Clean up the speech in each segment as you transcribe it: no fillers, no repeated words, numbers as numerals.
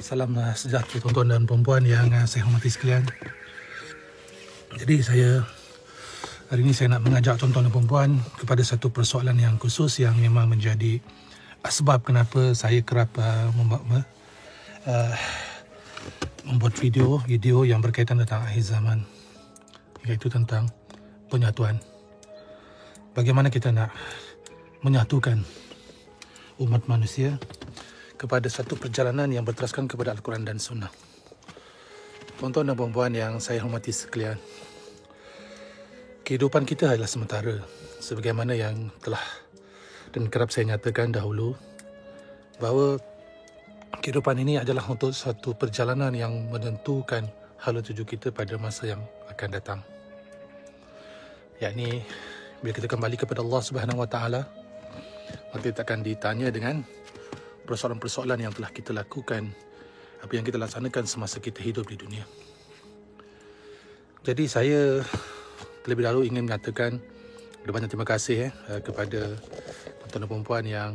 Salam sejahtera tuan-tuan dan puan-puan yang saya hormati sekalian. Jadi hari ini saya nak mengajak tuan-tuan dan puan-puan kepada satu persoalan yang khusus yang memang menjadi sebab kenapa saya kerap membuat video yang berkaitan tentang akhir zaman, iaitu tentang penyatuan. Bagaimana kita nak menyatukan umat manusia kepada satu perjalanan yang berteraskan kepada Al-Quran dan Sunnah. Tuan-tuan dan puan-puan yang saya hormati sekalian, kehidupan kita adalah sementara, sebagaimana yang telah dan kerap saya nyatakan dahulu, bahawa kehidupan ini adalah untuk satu perjalanan yang menentukan hala tuju kita pada masa yang akan datang. Yakni bila kita kembali kepada Allah Subhanahu Wa Taala, maka kita akan ditanya dengan persoalan-persoalan yang telah kita lakukan, apa yang kita laksanakan semasa kita hidup di dunia. Jadi saya terlebih dahulu ingin mengatakan banyak terima kasih kepada tuan-tuan dan puan-puan yang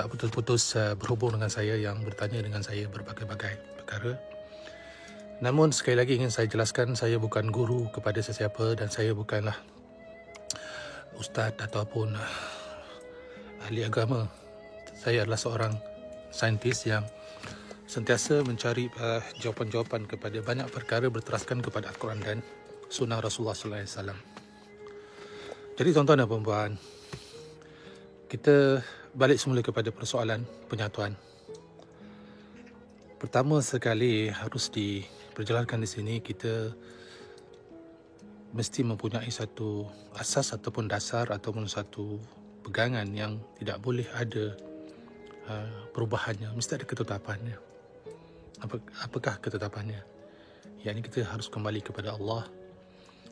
tak putus-putus berhubung dengan saya, yang bertanya dengan saya berbagai-bagai perkara. Namun sekali lagi ingin saya jelaskan, saya bukan guru kepada sesiapa dan saya bukanlah ustaz ataupun ahli agama. Saya adalah seorang saintis yang sentiasa mencari jawapan-jawapan kepada banyak perkara berteraskan kepada Al-Quran dan Sunnah Rasulullah Sallallahu Alaihi Wasallam. Jadi tuan-tuan dan puan-puan, kita balik semula kepada persoalan penyatuan. Pertama sekali harus diperjelaskan di sini, kita mesti mempunyai satu asas ataupun dasar ataupun satu pegangan yang tidak boleh ada perubahannya, mesti ada ketetapannya. Apakah ketetapannya? Yakni kita harus kembali kepada Allah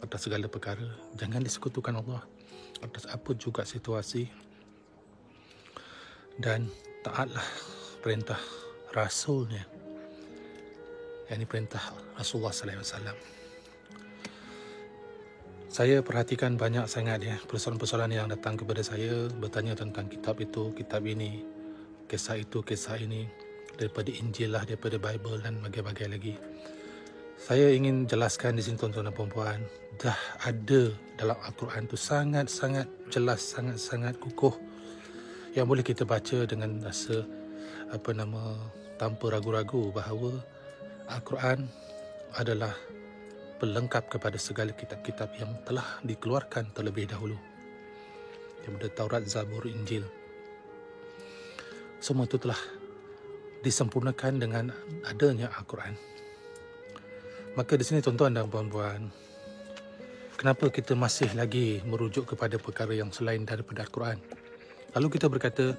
atas segala perkara, jangan disekutukan Allah atas apa juga situasi, dan taatlah perintah Rasulnya, yakni perintah Rasulullah Sallallahu Alaihi Wasallam. Saya perhatikan banyak sangat persoalan-persoalan yang datang kepada saya, bertanya tentang kitab itu, kitab ini, kisah itu, kisah ini, daripada Injil lah, daripada Bible dan bagai-bagai lagi. Saya ingin jelaskan di sini tuan-tuan dan puan-puan, dah ada dalam Al-Quran tu sangat-sangat jelas, sangat-sangat kukuh, yang boleh kita baca dengan rasa tanpa ragu-ragu bahawa Al-Quran adalah pelengkap kepada segala kitab-kitab yang telah dikeluarkan terlebih dahulu, daripada Taurat, Zabur, Injil. Semua itu telah disempurnakan dengan adanya Al-Quran. Maka di sini tuan-tuan dan puan-puan, kenapa kita masih lagi merujuk kepada perkara yang selain daripada Al-Quran? Lalu kita berkata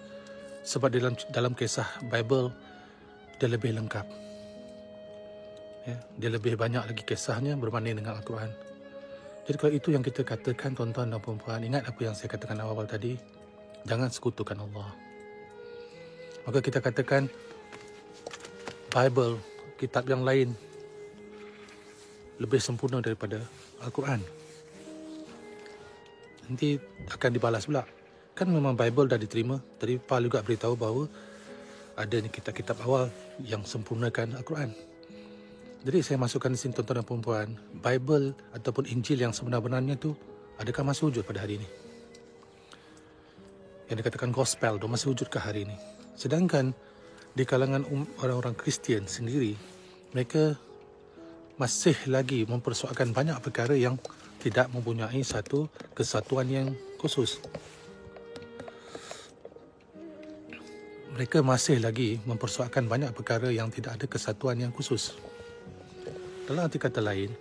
sebab dalam kisah Bible dia lebih lengkap, dia lebih banyak lagi kisahnya berbanding dengan Al-Quran. Jadi kalau itu yang kita katakan tuan-tuan dan puan-puan, ingat apa yang saya katakan awal tadi, jangan sekutukan Allah. Maka kita katakan Bible, kitab yang lain lebih sempurna daripada Al-Quran. Nanti akan dibalas pula. Kan memang Bible dah diterima. Tadi Pak juga beritahu bahawa ada kitab-kitab awal yang sempurnakan Al-Quran. Jadi saya masukkan di sini tuan-tuan dan puan-puan, Bible ataupun Injil yang sebenar-benarnya tu adakah masih wujud pada hari ini? Yang dikatakan gospel tu masih wujudkah hari ini? Sedangkan di kalangan orang-orang Kristian sendiri, mereka masih lagi mempersoalkan banyak perkara yang tidak mempunyai satu kesatuan yang khusus. Mereka masih lagi mempersoalkan banyak perkara yang tidak ada kesatuan yang khusus. Dalam arti kata lain,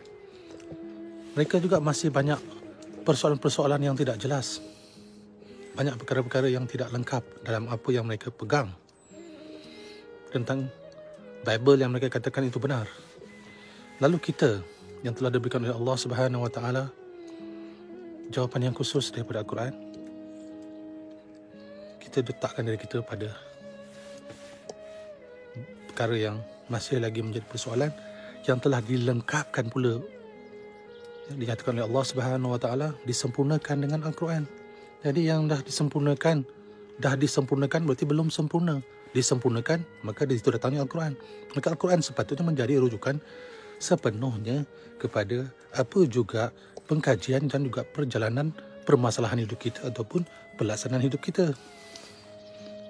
mereka juga masih banyak persoalan-persoalan yang tidak jelas. Banyak perkara-perkara yang tidak lengkap dalam apa yang mereka pegang tentang Bible yang mereka katakan itu benar. Lalu kita yang telah diberikan oleh Allah Subhanahu Wa Taala jawapan yang khusus daripada Al-Quran, kita letakkan diri kita pada perkara yang masih lagi menjadi persoalan yang telah dilengkapkan pula, yang dinyatakan oleh Allah Subhanahu Wa Taala, disempurnakan dengan Al-Quran. Jadi yang dah disempurnakan berarti belum sempurna. disempurnakan, maka di situ datangnya Al-Quran. Maka Al-Quran sepatutnya menjadi rujukan sepenuhnya kepada apa juga pengkajian dan juga perjalanan permasalahan hidup kita ataupun pelaksanaan hidup kita.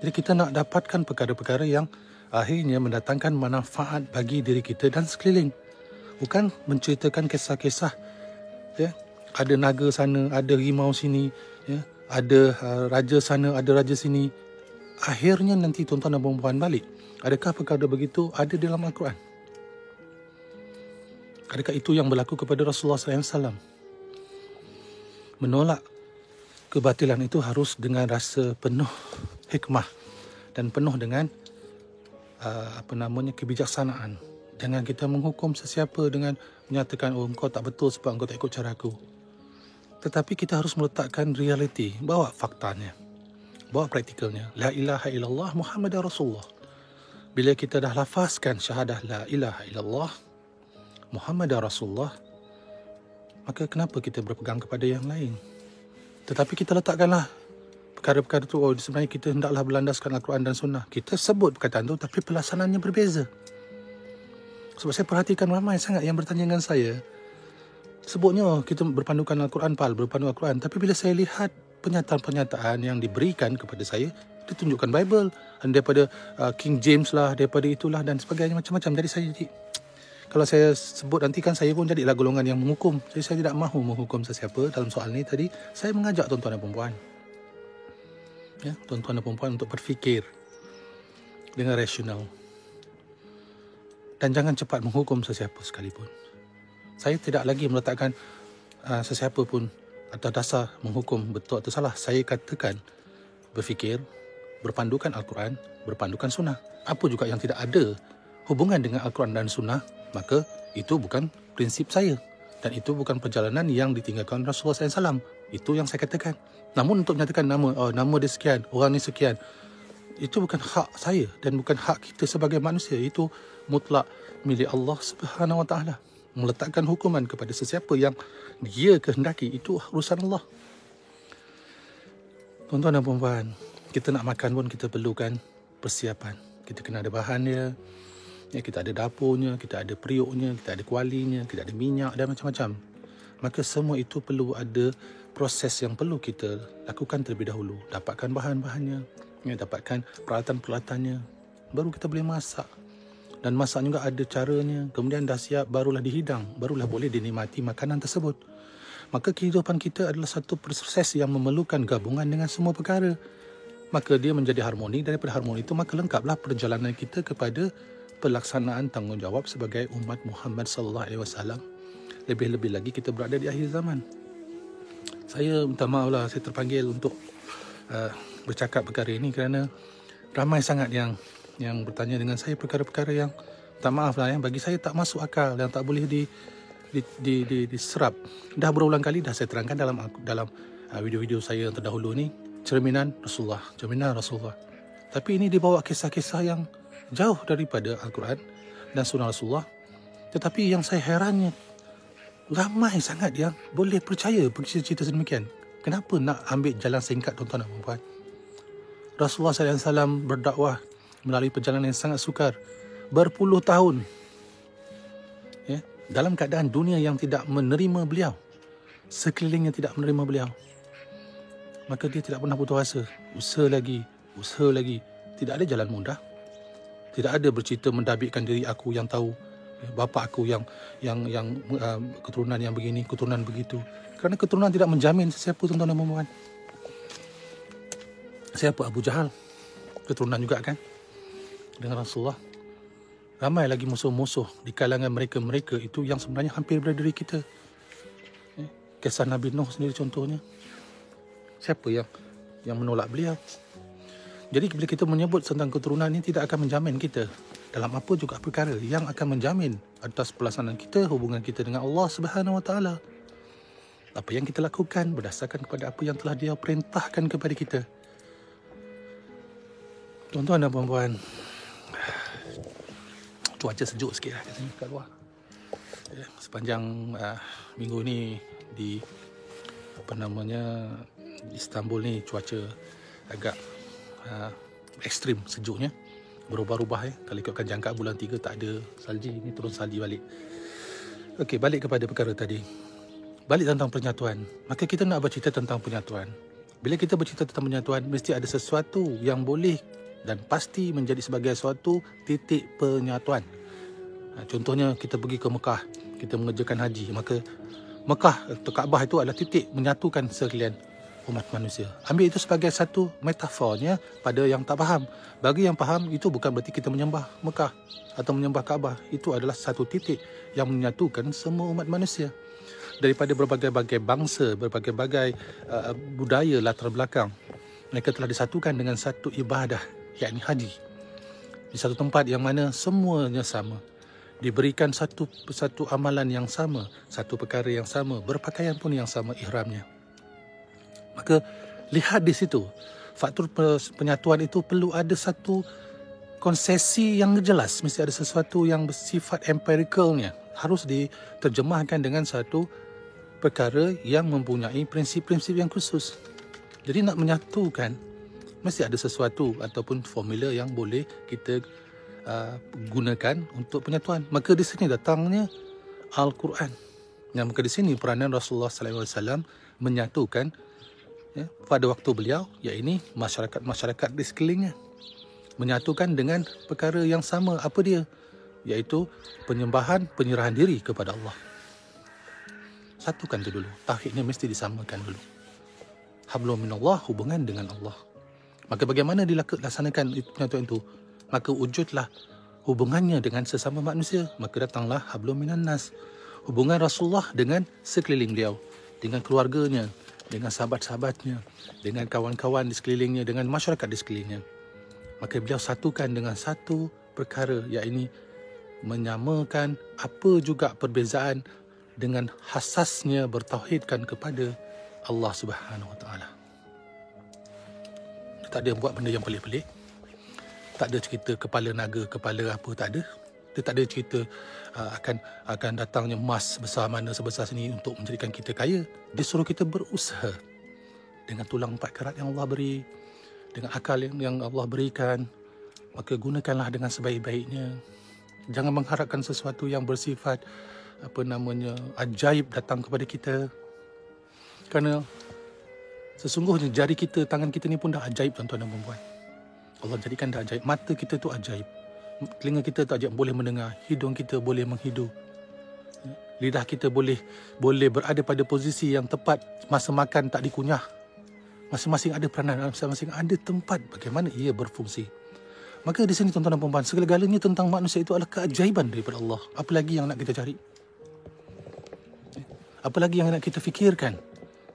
Jadi kita nak dapatkan perkara-perkara yang akhirnya mendatangkan manfaat bagi diri kita dan sekeliling. Bukan menceritakan kisah-kisah, ya, ada naga sana, ada rimau sini, ya, ada raja sana, ada raja sini. Akhirnya nanti tuan-tuan dan puan-puan balik, adakah perkara begitu ada dalam Al-Quran? Adakah itu yang berlaku kepada Rasulullah SAW? Menolak kebatilan itu harus dengan rasa penuh hikmah dan penuh dengan kebijaksanaan. Jangan kita menghukum sesiapa dengan menyatakan, oh engkau tak betul sebab engkau tak ikut cara aku. Tetapi kita harus meletakkan realiti, bawa faktanya, bawa praktikalnya. La ilaha illallah Muhammadar Rasulullah. Bila kita dah lafazkan syahadah la ilaha illallah Muhammadar Rasulullah, maka kenapa kita berpegang kepada yang lain? Tetapi kita letakkanlah perkara-perkara itu, oh sebenarnya kita hendaklah berlandaskan Al-Quran dan Sunnah. Kita sebut perkataan itu, tapi pelaksanaannya berbeza. Sebab saya perhatikan ramai sangat yang bertanya dengan saya, sebutnya kita berpandukan Al-Quran, berpandukan Al-Quran. Tapi bila saya lihat pernyataan-pernyataan yang diberikan kepada saya, ditunjukkan Bible, daripada King James lah, daripada itulah dan sebagainya, macam-macam. Jadi saya kalau saya sebut nanti kan saya pun jadilah golongan yang menghukum. Jadi saya tidak mahu menghukum sesiapa dalam soal ini. Tadi saya mengajak tuan-tuan dan puan-puan, ya, tuan-tuan dan puan-puan untuk berfikir dengan rasional dan jangan cepat menghukum sesiapa sekalipun. Saya tidak lagi meletakkan sesiapa pun atas dasar menghukum betul atau salah. Saya katakan berfikir, berpandukan Al-Quran, berpandukan Sunnah. Apa juga yang tidak ada hubungan dengan Al-Quran dan Sunnah, maka itu bukan prinsip saya. Dan itu bukan perjalanan yang ditinggalkan Rasulullah SAW. Itu yang saya katakan. Namun untuk menyatakan nama dia sekian, orang ni sekian, itu bukan hak saya dan bukan hak kita sebagai manusia. Itu mutlak milik Allah Subhanahu Wa Taala. Meletakkan hukuman kepada sesiapa yang dia kehendaki, itu urusan Allah. Tuan-tuan dan puan-puan, kita nak makan pun kita perlukan persiapan. Kita kena ada bahan dia, ya, kita ada dapurnya, kita ada periuknya, kita ada kualinya, kita ada minyak dan macam-macam. Maka semua itu perlu ada proses yang perlu kita lakukan terlebih dahulu. Dapatkan bahan-bahannya, ya, dapatkan peralatan-peralatannya, baru kita boleh masak. Dan masak juga ada caranya. Kemudian dah siap, barulah dihidang, barulah boleh dinikmati makanan tersebut. Maka kehidupan kita adalah satu proses yang memerlukan gabungan dengan semua perkara. Maka dia menjadi harmoni. Daripada harmoni itu, maka lengkaplah perjalanan kita kepada pelaksanaan tanggungjawab sebagai umat Muhammad sallallahu alaihi wasallam. Lebih-lebih lagi kita berada di akhir zaman. Saya minta maaf lah, saya terpanggil untuk bercakap perkara ini kerana ramai sangat yang bertanya dengan saya perkara-perkara yang, tak maaf lah, yang bagi saya tak masuk akal, yang tak boleh diserap. Dah berulang kali dah saya terangkan dalam video-video saya yang terdahulu ni, cerminan Rasulullah. Tapi ini dibawa kisah-kisah yang jauh daripada Al-Quran dan Sunnah Rasulullah. Tetapi yang saya herannya, ramai sangat yang boleh percaya cerita sedemikian. Kenapa nak ambil jalan singkat, tuan-tuan dan puan-puan? Rasulullah SAW berdakwah melalui perjalanan yang sangat sukar, berpuluh tahun, ya, dalam keadaan dunia yang tidak menerima beliau, sekelilingnya tidak menerima beliau. Maka dia tidak pernah putus asa, usaha lagi. Tidak ada jalan mudah. Tidak ada bercerita mendabikkan diri aku yang tahu, bapa aku yang keturunan yang begini, keturunan begitu. Kerana keturunan tidak menjamin sesiapa, tuan-tuan dan puan-puan. Siapa Abu Jahal? Keturunan juga kan dengan Rasulullah. Ramai lagi musuh-musuh di kalangan mereka itu yang sebenarnya hampir berada diri kita. Kisah Nabi Nuh sendiri contohnya. Siapa yang menolak beliau? Jadi bila kita menyebut tentang keturunan ini, tidak akan menjamin kita dalam apa juga perkara. Yang akan menjamin atas pelaksanaan kita, hubungan kita dengan Allah Subhanahu Wa Taala. Apa yang kita lakukan berdasarkan kepada apa yang telah Dia perintahkan kepada kita. Tuan-tuan dan puan-puan, cuaca sejuk sikit lah kat sini, kat luar. Sepanjang minggu ni di Istanbul ni cuaca agak ekstrim sejuknya. berubah-ubah. Kalau ikutkan jangkaan bulan 3 tak ada salji, ni turun salji balik. Okey, balik kepada perkara tadi. Balik tentang penyatuan. Maka kita nak bercerita tentang penyatuan. Bila kita bercerita tentang penyatuan, mesti ada sesuatu yang boleh dan pasti menjadi sebagai suatu titik penyatuan. Contohnya kita pergi ke Mekah, kita mengerjakan haji, maka Mekah atau Kaabah itu adalah titik menyatukan sekalian umat manusia. Ambil itu sebagai satu metafornya pada yang tak faham. Bagi yang faham, itu bukan berarti kita menyembah Mekah atau menyembah Kaabah. Itu adalah satu titik yang menyatukan semua umat manusia. Daripada berbagai-bagai bangsa, berbagai-bagai budaya latar belakang, mereka telah disatukan dengan satu ibadah, yakni haji. Di satu tempat yang mana semuanya sama, diberikan satu amalan yang sama, satu perkara yang sama, berpakaian pun yang sama ihramnya. Maka lihat di situ, faktor penyatuan itu perlu ada satu konsesi yang jelas, mesti ada sesuatu yang bersifat empiricalnya, harus diterjemahkan dengan satu perkara yang mempunyai prinsip-prinsip yang khusus. Jadi nak menyatukan, mesti ada sesuatu ataupun formula yang boleh kita gunakan untuk penyatuan. Maka di sini datangnya Al-Quran. Maka di sini peranan Rasulullah SAW menyatukan pada waktu beliau, iaitu masyarakat di sekelilingnya. Menyatukan dengan perkara yang sama. Apa dia? Iaitu penyembahan, penyerahan diri kepada Allah. Satukan itu dulu. Tauhidnya mesti disamakan dulu. Hablum minallah, hubungan dengan Allah. Maka bagaimana dilaksanakan penyatuan itu? Maka wujudlah hubungannya dengan sesama manusia. Maka datanglah hablum minan nas. Hubungan Rasulullah dengan sekeliling beliau, dengan keluarganya, dengan sahabat-sahabatnya, dengan kawan-kawan di sekelilingnya, dengan masyarakat di sekelilingnya. Maka beliau satukan dengan satu perkara, iaitu menyamakan apa juga perbezaan dengan hasasnya bertauhidkan kepada Allah Subhanahu Wa Taala. Tak ada buat benda yang pelik-pelik. Tak ada cerita kepala naga, kepala apa, tak ada. Dia tak ada cerita akan datangnya emas besar mana sebesar sini untuk menjadikan kita kaya. Dia suruh kita berusaha dengan tulang 4 karat yang Allah beri, dengan akal yang Allah berikan. Maka gunakanlah dengan sebaik-baiknya. Jangan mengharapkan sesuatu yang bersifat ajaib datang kepada kita. Kerana sesungguhnya jari kita, tangan kita ni pun dah ajaib, tuan-tuan dan puan-puan. Allah jadikan dah ajaib. Mata kita tu ajaib. Telinga kita tu ajaib, boleh mendengar. Hidung kita boleh menghidu. Lidah kita boleh berada pada posisi yang tepat. Masa makan tak dikunyah. Masing-masing ada peranan, masing-masing ada tempat bagaimana ia berfungsi. Maka di sini, tuan-tuan dan puan-puan, segala-galanya tentang manusia itu adalah keajaiban daripada Allah. Apa lagi yang nak kita cari? Apa lagi yang nak kita fikirkan?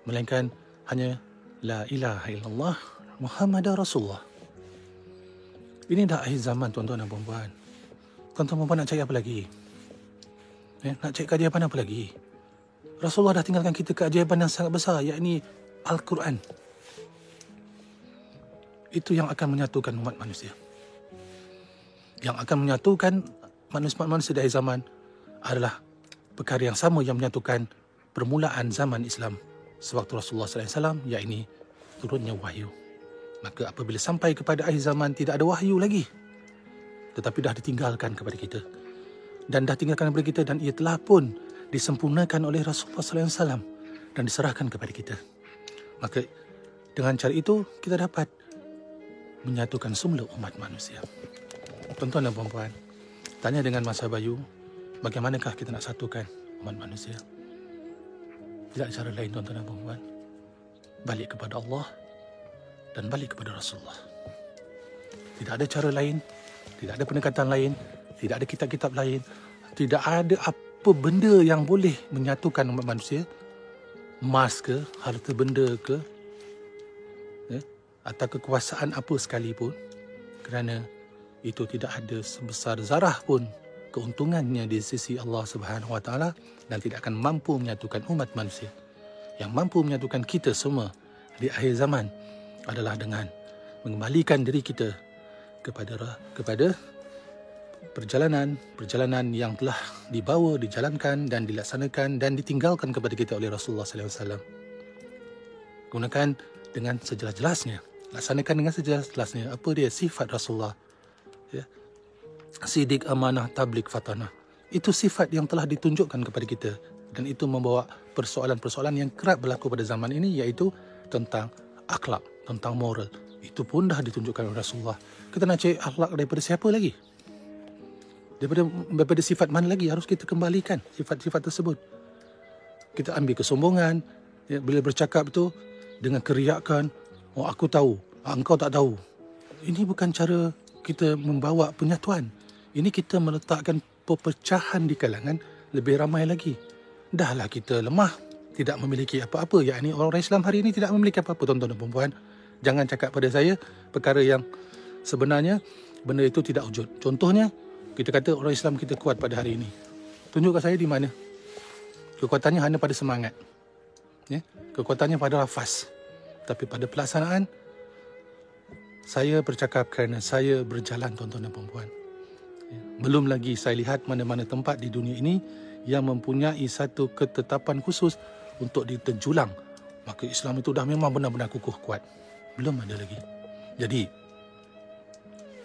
Melainkan hanya la ilaha illallah Muhammadar Rasulullah. Ini dah akhir zaman, tuan-tuan dan puan-puan. Tuan-tuan dan puan-puan nak cari apa lagi? Nak cari keajaiban apa lagi? Rasulullah dah tinggalkan kita keajaiban yang sangat besar, yakni Al-Quran. Itu yang akan menyatukan umat manusia. Yang akan menyatukan manusia di akhir zaman adalah perkara yang sama yang menyatukan permulaan zaman Islam sewaktu Rasulullah SAW, iaitu turunnya wahyu. Maka apabila sampai kepada akhir zaman tidak ada wahyu lagi, tetapi dah ditinggalkan kepada kita, dan dah tinggalkan kepada kita, dan ia telah pun disempurnakan oleh Rasulullah SAW dan diserahkan kepada kita. Maka dengan cara itu kita dapat menyatukan semula umat manusia. Tuan-tuan dan puan-puan, tanya dengan Masa Bayu, bagaimanakah kita nak satukan umat manusia? Tidak ada cara lain, tuan-tuan dan puan-puan. Balik kepada Allah dan balik kepada Rasulullah. Tidak ada cara lain, tidak ada pendekatan lain, tidak ada kitab-kitab lain, tidak ada apa benda yang boleh menyatukan umat manusia, emas ke, harta benda ke, atau kekuasaan apa sekalipun, kerana itu tidak ada sebesar zarah pun keuntungannya di sisi Allah Subhanahu Wa Taala, dan tidak akan mampu menyatukan umat manusia. Yang mampu menyatukan kita semua di akhir zaman adalah dengan mengembalikan diri kita kepada perjalanan yang telah dibawa, dijalankan dan dilaksanakan dan ditinggalkan kepada kita oleh Rasulullah SAW. Gunakan dengan sejelas-jelasnya, laksanakan dengan sejelas-jelasnya apa dia sifat Rasulullah, Ya. Sidik, amanah, tabligh, fatanah. Itu sifat yang telah ditunjukkan kepada kita. Dan itu membawa persoalan-persoalan yang kerap berlaku pada zaman ini, iaitu tentang akhlak, tentang moral. Itu pun dah ditunjukkan oleh Rasulullah. Kita nak cari akhlak daripada siapa lagi? Daripada sifat mana lagi harus kita kembalikan sifat-sifat tersebut? Kita ambil kesombongan, ya, bila bercakap itu dengan keriakan, oh aku tahu, engkau tak tahu. Ini bukan cara kita membawa penyatuan. Ini kita meletakkan perpecahan di kalangan lebih ramai lagi. Dahlah kita lemah, tidak memiliki apa-apa. Yakni orang Islam hari ini tidak memiliki apa-apa, tuan-tuan dan puan-puan. Jangan cakap pada saya perkara yang sebenarnya benda itu tidak wujud. Contohnya, kita kata orang Islam kita kuat pada hari ini. Tunjukkan saya di mana. Kekuatannya hanya pada semangat. Ya? Kekuatannya pada lafaz. Tapi pada pelaksanaan, saya bercakap kerana saya berjalan, tuan-tuan dan puan-puan. Ya. Belum lagi saya lihat mana-mana tempat di dunia ini yang mempunyai satu ketetapan khusus untuk diterjulang. Maka Islam itu dah memang benar-benar kukuh kuat. Belum ada lagi. Jadi,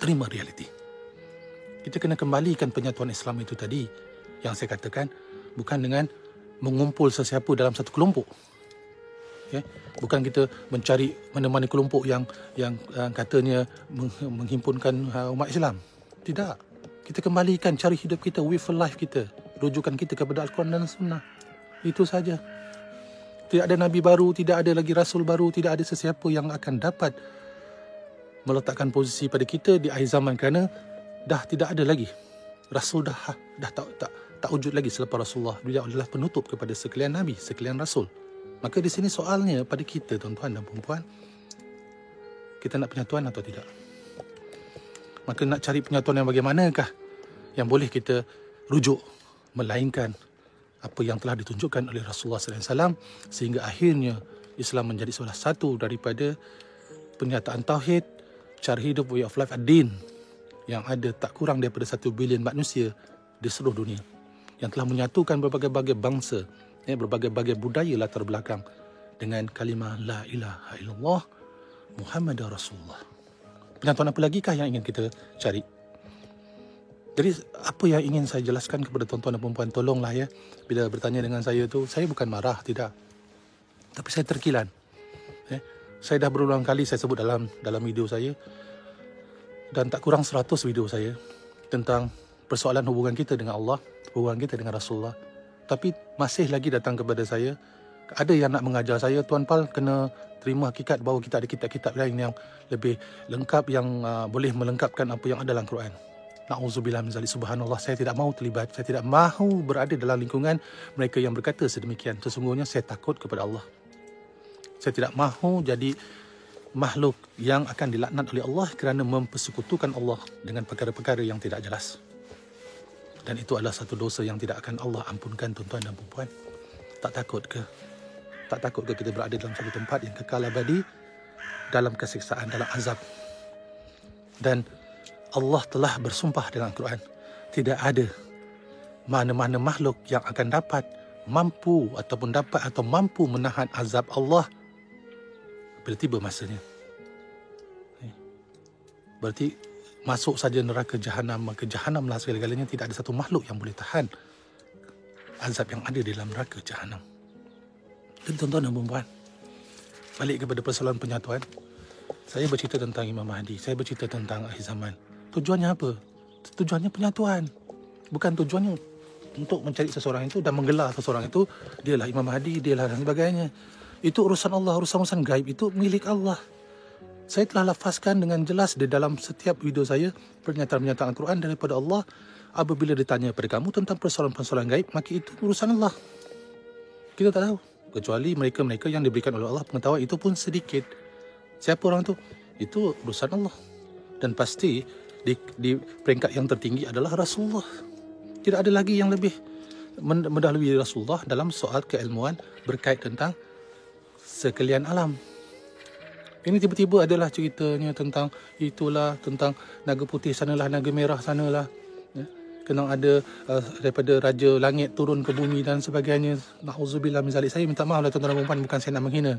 terima realiti. Kita kena kembalikan penyatuan Islam itu tadi yang saya katakan, bukan dengan mengumpul sesiapa dalam satu kelompok. Ya? Bukan kita mencari mana-mana kelompok yang katanya menghimpunkan umat Islam. Tidak. Kita kembalikan cari hidup kita, way for life kita. Rujukan kita kepada Al-Quran dan Sunnah. Itu saja. Tidak ada Nabi baru, tidak ada lagi Rasul baru, tidak ada sesiapa yang akan dapat meletakkan posisi pada kita di akhir zaman, kerana dah tidak ada lagi. Rasul dah tak wujud lagi selepas Rasulullah. Beliau adalah penutup kepada sekalian Nabi, sekalian Rasul. Maka di sini soalnya pada kita, tuan-tuan dan puan-puan, kita nak penyatuan atau tidak? Maka nak cari penyatuan yang bagaimanakah yang boleh kita rujuk, melainkan apa yang telah ditunjukkan oleh Rasulullah SAW, sehingga akhirnya Islam menjadi salah satu daripada penyataan tauhid, cara hidup, way of life, ad-din, yang ada tak kurang daripada 1 bilion manusia di seluruh dunia, yang telah menyatukan berbagai-bagai bangsa, berbagai-bagai budaya latar belakang dengan kalimah La ilaha illallah Muhammadur Rasulullah. Penyatuan apa lagi kah yang ingin kita cari? Jadi apa yang ingin saya jelaskan kepada tuan-tuan dan puan-puan, tolonglah ya, bila bertanya dengan saya tu, saya bukan marah, tidak. Tapi saya terkilan. Saya dah berulang kali saya sebut dalam video saya, dan tak kurang 100 video saya tentang persoalan hubungan kita dengan Allah, hubungan kita dengan Rasulullah. Tapi masih lagi datang kepada saya, ada yang nak mengajar saya, Tuan Pal kena terima hakikat bahawa kita ada kitab-kitab lain yang lebih lengkap, yang boleh melengkapkan apa yang ada dalam Quran. Na'udzubillah min zalik. Subhanallah, saya tidak mahu terlibat, saya tidak mahu berada dalam lingkungan mereka yang berkata sedemikian. Sesungguhnya saya takut kepada Allah. Saya tidak mahu jadi makhluk yang akan dilaknat oleh Allah kerana mempersekutukan Allah dengan perkara-perkara yang tidak jelas. Dan itu adalah satu dosa yang tidak akan Allah ampunkan, tuan-tuan dan puan-puan. Tak takut ke? Tak takut ke kita berada dalam satu tempat yang kekal abadi, dalam kesiksaan, dalam azab? Dan Allah telah bersumpah dalam Al-Quran, tidak ada mana-mana makhluk yang akan dapat mampu menahan azab Allah bila tiba masanya. Berarti masuk saja neraka jahanam, maka jahanamlah segala-galanya. Tidak ada satu makhluk yang boleh tahan azab yang ada di dalam neraka jahanam. Dan tuan-tuan dan puan-puan, balik kepada persoalan penyatuan, saya bercerita tentang Imam Mahdi, saya bercerita tentang akhir zaman. Tujuannya apa? Tujuannya penyatuan. Bukan tujuannya untuk mencari seseorang itu dan menggelar seseorang itu, dialah Imam Mahdi, dialah dan sebagainya. Itu urusan Allah, urusan gaib itu milik Allah. Saya telah lafazkan dengan jelas di dalam setiap video saya, pernyataan-pernyataan Al-Quran daripada Allah. Apabila ditanya pada kamu tentang persoalan-persoalan gaib, maka itu urusan Allah. Kita tak tahu. Kecuali mereka-mereka yang diberikan oleh Allah pengetahuan itu pun sedikit. Siapa orang itu? Itu urusan Allah. Dan pasti di peringkat yang tertinggi adalah Rasulullah. Tidak ada lagi yang lebih mendahului Rasulullah dalam soal keilmuan berkait tentang sekalian alam. Ini tiba-tiba adalah ceritanya tentang itulah, tentang naga putih sanalah, naga merah sanalah. Kena ada daripada Raja Langit turun ke bumi dan sebagainya. Na'udzubillah min zalik. Saya minta maaf lah tuan-tuan dan puan-puan, bukan saya nak menghina.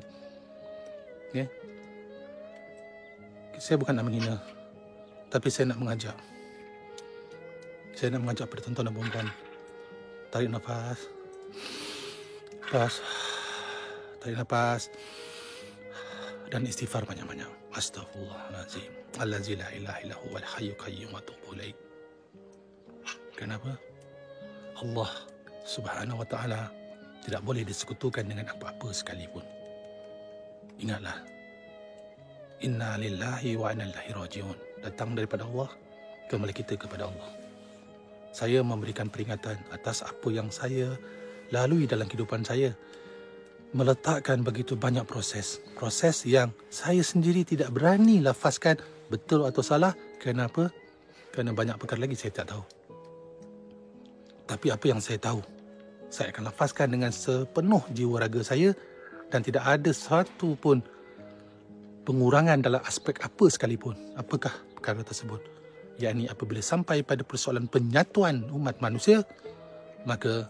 Saya bukan nak menghina, tapi saya nak mengajak. saya nak mengajak pada tuan-tuan dan puan-puan, tarik nafas, tarik nafas, dan istighfar banyak-banyak. Astaghfirullahalazim, allazi la ilaha illa huwal hayyul qayyum wa atubu ilaih. Kenapa? Allah Subhanahu wa taala tidak boleh disekutukan dengan apa-apa sekalipun. Ingatlah, inna lillahi wa inna ilaihi rajiun. Datang daripada Allah, kembali kita kepada Allah. Saya memberikan peringatan atas apa yang saya lalui dalam kehidupan saya, meletakkan begitu banyak proses yang saya sendiri tidak berani lafazkan betul atau salah. Kenapa? Kerana banyak perkara lagi saya tak tahu. Tapi apa yang saya tahu, saya akan lafazkan dengan sepenuh jiwa raga saya, dan tidak ada satu pun pengurangan dalam aspek apa sekalipun. Apakah perkara tersebut? Yakni apabila sampai pada persoalan penyatuan umat manusia, maka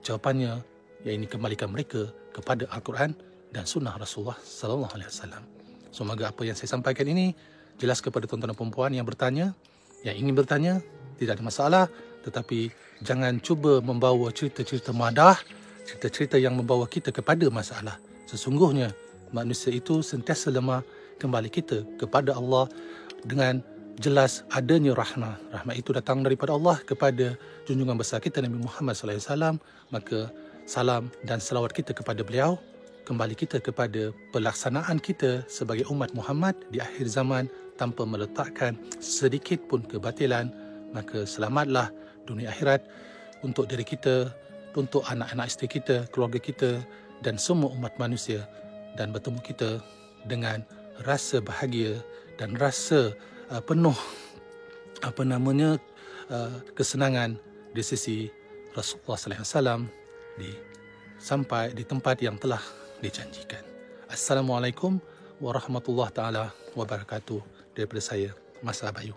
jawapannya yakni kembalikan mereka kepada Al-Quran dan sunnah Rasulullah sallallahu alaihi wasallam. Semoga apa yang saya sampaikan ini jelas kepada tuan-tuan dan puan-puan yang bertanya, yang ingin bertanya, tidak ada masalah, tetapi jangan cuba membawa cerita-cerita madah, cerita-cerita yang membawa kita kepada masalah. Sesungguhnya manusia itu sentiasa lemah, kembali kita kepada Allah dengan jelas adanya rahmah. Rahmah itu datang daripada Allah kepada junjungan besar kita Nabi Muhammad sallallahu alaihi wasallam. Maka salam dan selawat kita kepada beliau, kembali kita kepada pelaksanaan kita sebagai umat Muhammad di akhir zaman tanpa meletakkan sedikit pun kebatilan. Maka selamatlah dunia akhirat untuk diri kita, untuk anak-anak isteri kita, keluarga kita dan semua umat manusia, dan bertemu kita dengan rasa bahagia dan rasa penuh kesenangan di sisi Rasulullah sallallahu alaihi wasallam sampai di tempat yang telah dijanjikan. Assalamualaikum warahmatullahi taala wabarakatuh. Daripada saya, Mas Abayu.